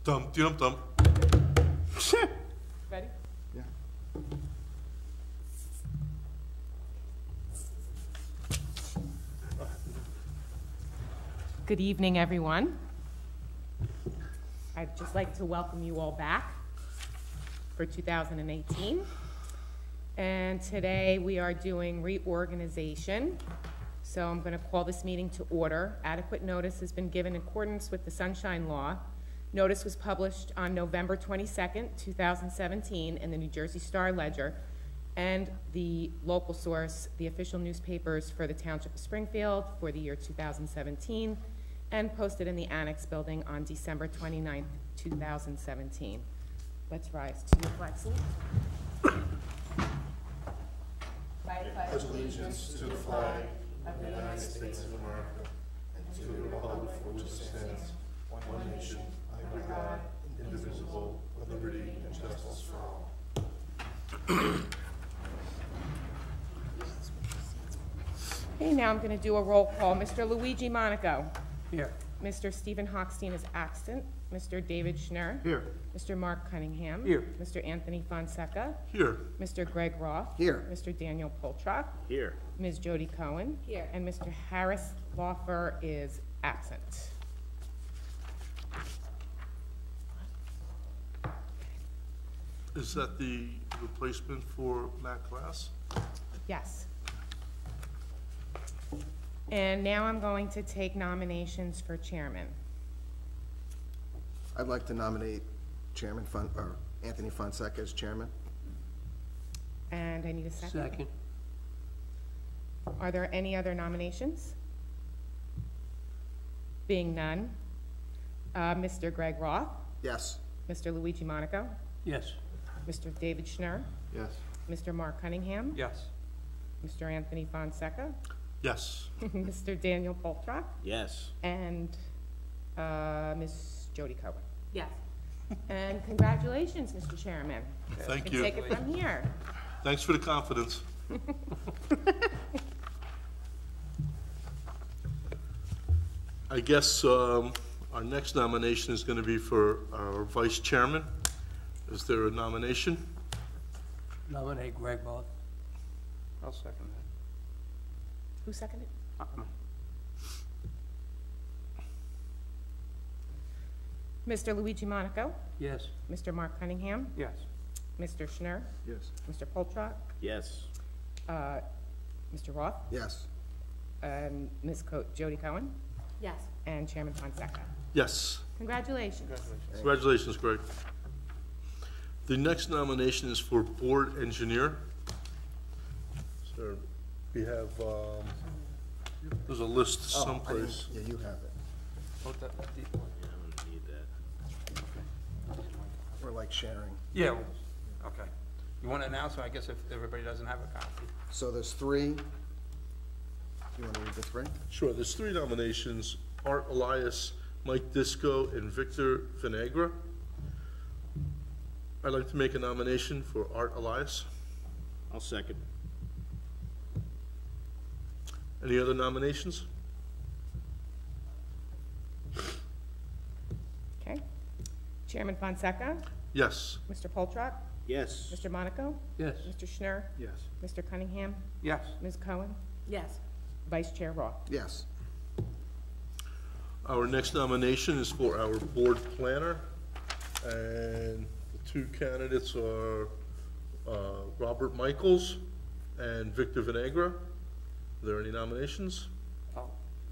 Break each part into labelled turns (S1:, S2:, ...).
S1: Dum dum dum.
S2: Ready?
S3: Yeah.
S2: Good evening, everyone. I'd just like to welcome you all back for 2018. And today we are doing reorganization. So I'm going to call this meeting to order. Adequate notice has been given in accordance with the Sunshine Law. Notice was published on November 22nd, 2017 in the New Jersey Star Ledger and the local source, the official newspapers for the Township of Springfield for the year 2017, and posted in the Annex Building on December 29th, 2017. Let's rise to the flag salute.
S1: Pledge allegiance to the flag of the United States of America and to the republic for which it stands, one nation, under God, indivisible, with liberty and justice for all.
S2: Okay, now I'm going to do a roll call. Mr. Luigi Monaco.
S3: Here.
S2: Mr. Stephen Hochstein is absent. Mr. David Schnurr.
S3: Here.
S2: Mr. Mark Cunningham.
S3: Here.
S2: Mr. Anthony Fonseca.
S1: Here.
S2: Mr. Greg Roth.
S3: Here.
S2: Mr. Daniel Poltrock.
S4: Here.
S2: Ms. Jody Cohen.
S5: Here.
S2: And Mr. Harris Lawfer is absent.
S1: Is that the replacement for Matt Glass?
S2: Yes. And now I'm going to take nominations for chairman.
S3: I'd like to nominate Anthony Fonseca as chairman.
S2: And I need a second.
S6: Second.
S2: Are there any other nominations? Being none, Mr. Greg Roth,
S3: Yes.
S2: Mr. Luigi Monaco,
S6: Yes.
S2: Mr. David Schnurr,
S3: Yes.
S2: Mr. Mark Cunningham,
S6: Yes.
S2: Mr. Anthony Fonseca,
S1: Yes.
S2: Mr. Daniel Poltrock,
S4: Yes.
S2: and Ms. Jody Cohen.
S5: Yes.
S2: And congratulations, Mr. Chairman.
S1: Thank
S2: can
S1: you.
S2: take it from here.
S1: Thanks for the confidence. I guess our next nomination is going to be for our vice chairman. Is there a nomination?
S6: Nominate Greg Roth.
S4: I'll second that.
S2: Who seconded? Mr. Luigi Monaco,
S6: Yes.
S2: Mr. Mark Cunningham,
S6: Yes.
S2: Mr. Schnurr,
S3: Yes.
S2: Mr. Poltrock,
S4: Yes.
S2: Mr. Roth,
S3: Yes.
S2: and Ms. Jody Cohen,
S5: Yes.
S2: and Chairman Fonseca.
S1: Yes.
S2: Congratulations.
S1: Congratulations, Greg. The next nomination is for board engineer. So we have, there's a list
S3: Oh, I
S1: someplace.
S3: didn't- Yeah, you have it.
S4: Yeah, I'm gonna need that.
S3: We're like sharing.
S6: Yeah, okay. You want to announce, I guess if everybody doesn't have a copy.
S3: So there's three. You want to read the three?
S1: Sure, there's three nominations: Art Elias, Mike Disco, and Victor Vinegra. I'd like to make a nomination for Art Elias.
S4: I'll second.
S1: Any other nominations?
S2: Okay. Chairman Fonseca,
S1: Yes.
S2: Mr. Poltrock,
S4: Yes.
S2: Mr. Monaco,
S6: Yes.
S2: Mr. Schnurr,
S3: Yes.
S2: Mr. Cunningham,
S6: Yes.
S2: Ms. Cohen,
S5: Yes.
S2: Vice Chair Roth.
S3: Yes.
S1: Our next nomination is for our board planner, and the two candidates are Robert Michaels and Victor Vinegra. Are there any nominations?
S6: I'd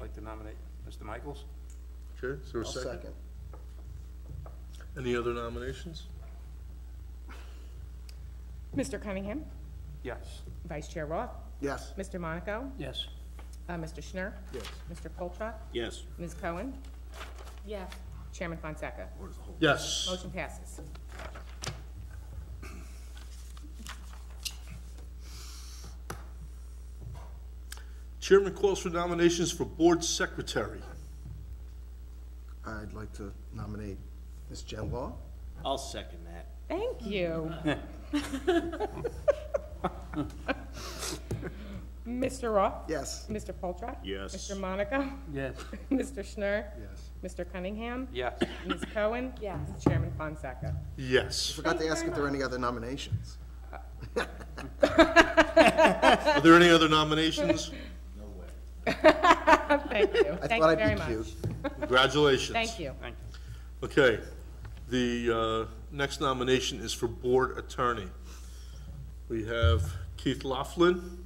S6: like to nominate Mr. Michaels.
S1: Okay, is there a
S3: I'll
S1: second?
S3: second.
S1: Any other nominations?
S2: Mr. Cunningham,
S6: Yes.
S2: Vice Chair Roth,
S3: Yes.
S2: Mr. Monaco,
S6: Yes.
S2: Mr. Schnurr,
S3: Yes.
S2: Mr. Poltrock,
S4: Yes.
S2: Ms. Cohen,
S5: Yes.
S2: Chairman Fonseca.
S1: Yes.
S2: Motion passes.
S1: Chairman calls for nominations for board secretary.
S3: I'd like to nominate Ms. Jen Law.
S4: I'll second that.
S2: Thank you. Mr. Roth?
S3: Yes.
S2: Mr. Poltrock?
S4: Yes.
S2: Mr. Monaco?
S6: Yes.
S2: Mr. Schnur?
S3: Yes.
S2: Mr. Cunningham?
S6: Yes.
S2: Ms. Cohen?
S5: Yes.
S2: Chairman Fonseca?
S1: Yes.
S3: Forgot to ask if there are any other nominations.
S1: Are there any other nominations?
S2: Thank you.
S3: I
S2: Thank
S3: thought
S2: you
S3: I'd
S2: very
S3: be
S2: much.
S3: cute.
S1: Congratulations.
S2: Thank you.
S6: Thank you.
S1: Okay, the next nomination is for board attorney. We have Keith Laughlin,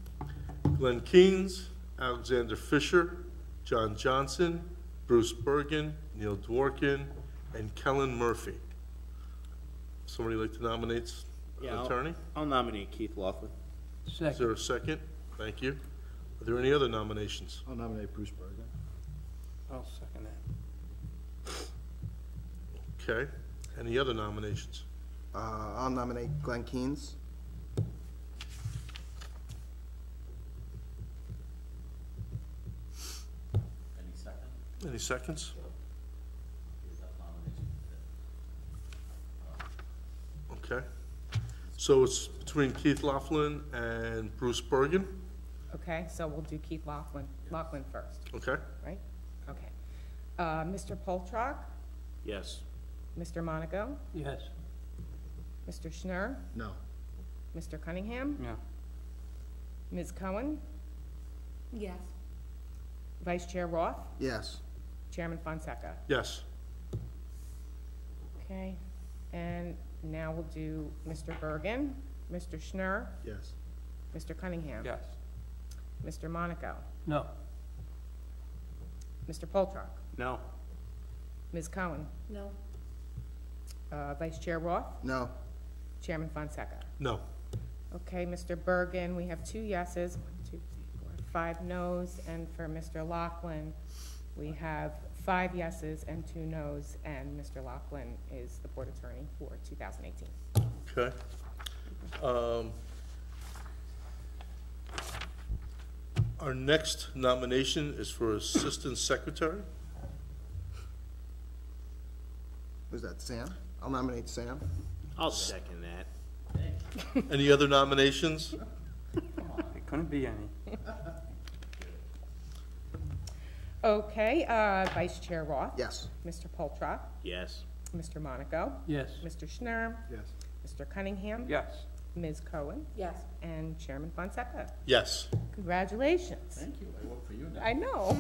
S1: Glenn Keynes, Alexander Fisher, John Johnson, Bruce Bergen, Neil Dworkin, and Kellen Murphy. Somebody like to nominate
S4: Yeah,
S1: an
S4: I'll-
S1: attorney?
S4: I'll nominate Keith Laughlin.
S1: Is there a second? Thank you. Are there any other nominations?
S7: I'll nominate Bruce Bergen.
S6: I'll second that.
S1: Okay, any other nominations?
S3: I'll nominate Glenn Keynes.
S7: Any second?
S1: Any seconds?
S7: Is that nomination?
S1: Okay. So it's between Keith Laughlin and Bruce Bergen,
S2: Okay, so we'll do Keith Laughlin first,
S1: okay?
S2: right? Okay. Mr. Poltrock?
S4: Yes.
S2: Mr. Monaco?
S6: Yes.
S2: Mr. Schnur?
S7: No.
S2: Mr. Cunningham?
S6: Yeah.
S2: Ms. Cohen?
S5: Yes.
S2: Vice Chair Roth?
S3: Yes.
S2: Chairman Fonseca?
S1: Yes.
S2: Okay, and now we'll do Mr. Bergen, Mr. Schnur,
S7: Yes.
S2: Mr. Cunningham.
S6: Yes.
S2: Mr. Monaco,
S6: No.
S2: Mr. Poltrock,
S4: No.
S2: Ms. Cohen,
S5: No.
S2: Vice Chair Roth,
S3: No.
S2: Chairman Fonseca.
S1: No.
S2: Okay, Mr. Bergen, we have 2 yeses, 1, 2, 3, 4, 5 noes, and for Mr. Laughlin, we have 5 yeses and 2 noes, and Mr. Laughlin is the board attorney for 2018.
S1: Okay. Our next nomination is for Assistant Secretary.
S3: Was that Sam? I'll nominate Sam.
S4: I'll second that.
S1: Any other nominations?
S6: It couldn't be any.
S2: Okay, Vice Chair Roth.
S3: Yes.
S2: Mr. Poltrock,
S4: Yes.
S2: Mr. Monaco,
S6: Yes.
S2: Mr. Schnur,
S7: Yes.
S2: Mr. Cunningham,
S6: Yes.
S2: Ms. Cohen,
S5: Yes.
S2: and Chairman Fonseca.
S1: Yes.
S2: Congratulations.
S7: Thank you. I work for you now.
S2: I know.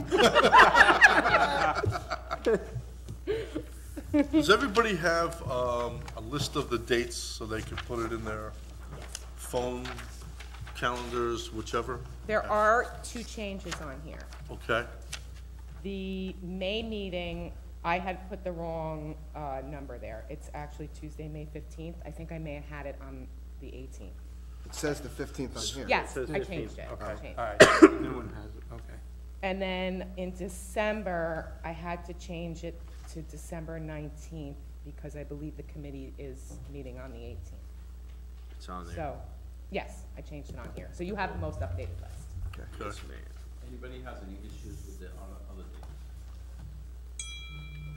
S1: Does everybody have a list of the dates so they can put it in their phone, calendars, whichever?
S2: There are 2 changes on here.
S1: Okay,
S2: The May meeting, I had put the wrong number there. It's actually Tuesday, May 15th. I think I may have had it on the 18th.
S3: It says the 15th on here.
S2: Yes,
S4: says
S2: I
S4: 15th.
S2: changed it. I
S6: Okay.
S2: changed
S6: All
S2: it.
S6: right. The new one has it. Okay.
S2: And then in December, I had to change it to December 19th because I believe the committee is meeting on the 18th.
S4: It's on there.
S2: So, yes, I changed it on here. So you have the most updated list.
S4: Yes, ma'am.
S7: Anybody has any issues with the other dates?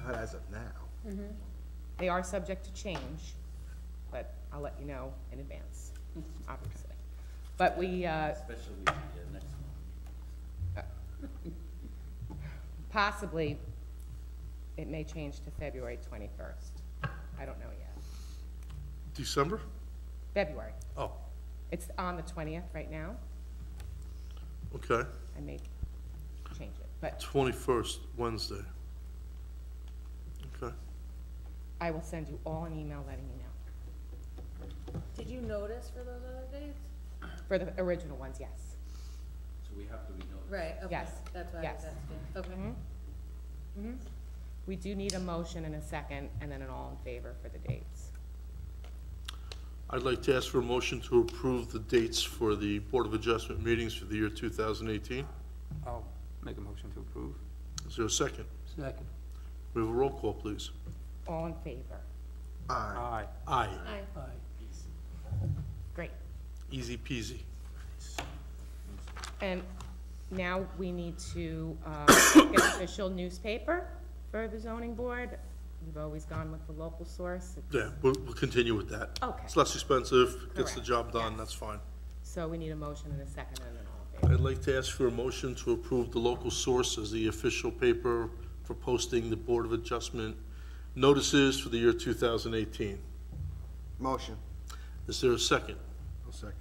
S3: Not as of now.
S2: They are subject to change, but I'll let you know in advance, obviously. But we,
S7: Especially the next one.
S2: possibly, it may change to February 21st. I don't know yet.
S1: December?
S2: February.
S1: Oh,
S2: It's on the 20th right now.
S1: okay.
S2: I may change it, but
S1: 21st, Wednesday. Okay.
S2: I will send you all an email letting you know.
S5: Did you notice for those other dates?
S2: For the original ones, yes.
S7: So we have to renotice.
S5: Right, okay.
S2: Yes.
S5: That's why I was
S2: Yes.
S5: asking. Okay.
S2: We do need a motion and a second, and then an all in favor for the dates.
S1: I'd like to ask for a motion to approve the dates for the Board of Adjustment meetings for the year 2018.
S6: I'll make a motion to approve.
S1: Is there a second?
S6: Second.
S1: We have a roll call, please.
S2: All in favor.
S3: Aye.
S6: Aye.
S1: Aye.
S5: Aye.
S2: Great.
S1: Easy peasy.
S2: And now we need to get an official newspaper for the zoning board. We've always gone with the local source.
S1: Yeah, we'll continue with that.
S2: Okay.
S1: It's less expensive, gets the
S2: Correct.
S1: job done,
S2: Yes.
S1: that's fine.
S2: So we need a motion and a second and an all in favor.
S1: I'd like to ask for a motion to approve the local source as the official paper for posting the Board of Adjustment notices for the year 2018.
S3: Motion.
S1: Is there a second?
S3: I'll second.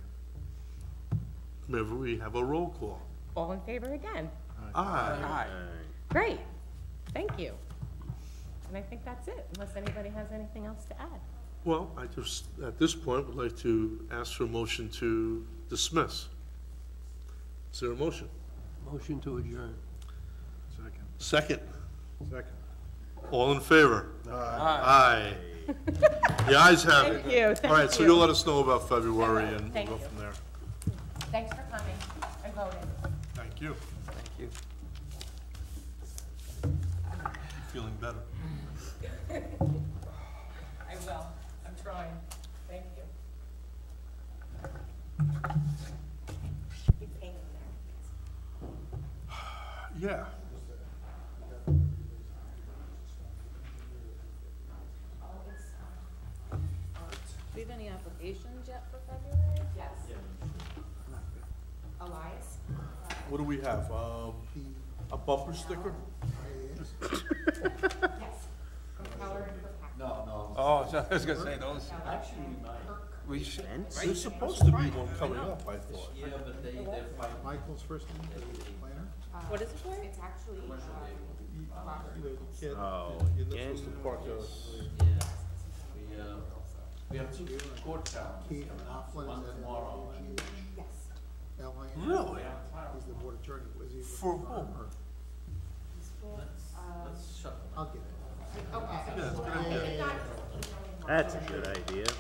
S1: May we have a roll call?
S2: All in favor again?
S1: Aye.
S6: Aye.
S2: Great, thank you. And I think that's it, unless anybody has anything else to add.
S1: Well, I just, at this point, would like to ask for a motion to dismiss. Is there a motion?
S8: Motion to adjourn.
S3: Second.
S1: Second.
S3: Second.
S1: All in favor? Aye. The ayes have it.
S2: Thank you,
S1: All right,
S2: thank
S1: so
S2: you.
S1: you'll let us know about February and we'll
S2: Thank
S1: go
S2: you.
S1: from there.
S2: Thanks for coming and voting.
S1: Thank you.
S6: Thank you.
S1: Feeling better?
S2: I will, I'm trying, thank you. Keep hanging there.
S1: Yeah.
S5: Do you have any applications yet for February?
S2: Yes. Elias?
S1: What do we have? A bumper sticker?
S2: Yes. From Keller and Kirkpatrick.
S7: No,
S6: Oh, so I was gonna say those,
S7: actually,
S6: we should,
S1: There's supposed to be one coming up, I thought.
S7: yeah, but they're fighting.
S3: Michael's first name, the planner?
S5: What is it for?
S2: It's actually,
S1: You know, you can't,
S4: Oh,
S1: you're not supposed to
S4: again?
S1: park a.
S7: Yeah, we have two court challenges
S3: Keith
S7: coming up,
S3: Knopfler,
S7: one
S3: is that
S7: tomorrow. and-
S2: yes.
S3: L.A.?
S1: Really?
S3: He's the board attorney, was he?
S1: For whom?
S7: Let's shut them.
S3: I'll get it.
S2: Okay.
S1: Yeah, it's a good idea.
S2: It got-
S4: That's a good idea.
S2: Yes.